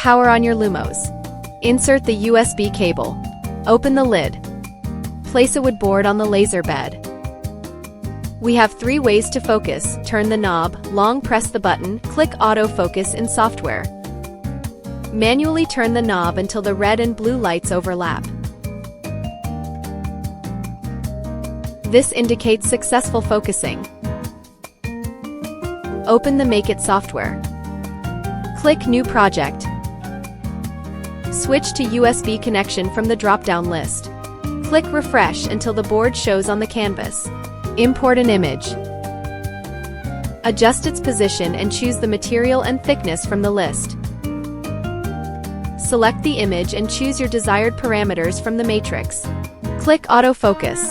Power on your Lumos. Insert the USB cable. Open the lid. Place a wood board on the laser bed. We have 3 ways to focus: turn the knob, long press the button, click autofocus in software. Manually turn the knob until the red and blue lights overlap. This indicates successful focusing. Open the Make It software. Click New Project. Switch to USB connection from the drop-down list. Click Refresh until the board shows on the canvas. Import an image. Adjust its position and choose the material and thickness from the list. Select the image and choose your desired parameters from the matrix. Click Autofocus.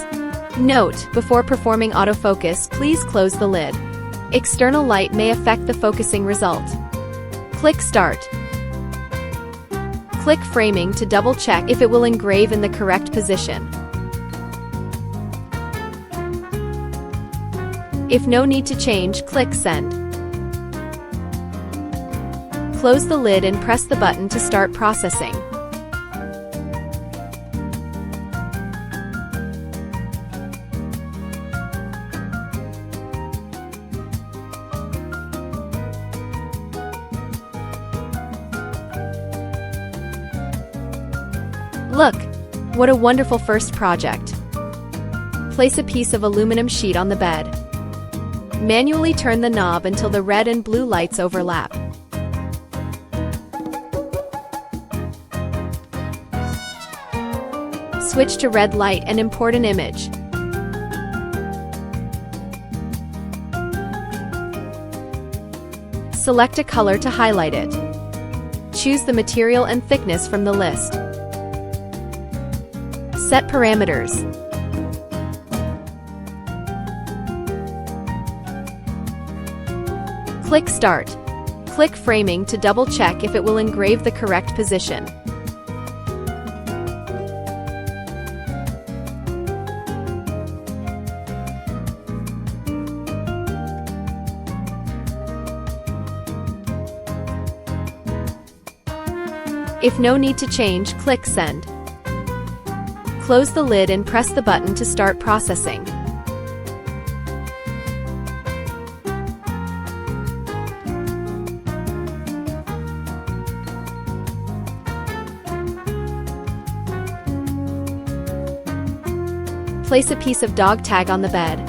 Note, before performing autofocus, please close the lid. External light may affect the focusing result. Click Start. Click Framing to double-check if it will engrave in the correct position. If no need to change, click Send. Close the lid and press the button to start processing. Look! What a wonderful first project! Place a piece of aluminum sheet on the bed. Manually turn the knob until the red and blue lights overlap. Switch to red light and import an image. Select a color to highlight it. Choose the material and thickness from the list. Set parameters. Click Start. Click Framing to double-check if it will engrave the correct position. If no need to change, click Send. Close the lid and press the button to start processing. Place a piece of dog tag on the bed.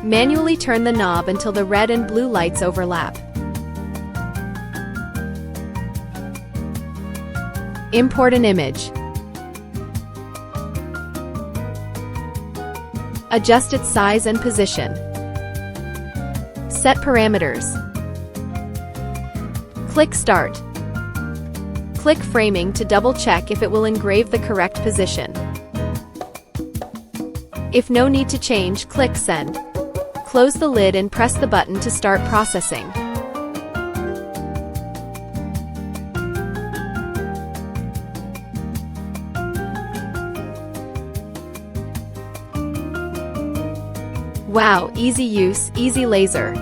Manually turn the knob until the red and blue lights overlap. Import an image. Adjust its size and position. Set parameters. Click Start. Click Framing to double-check if it will engrave the correct position. If no need to change, click Send. Close the lid and press the button to start processing. Wow, easy use, easy laser.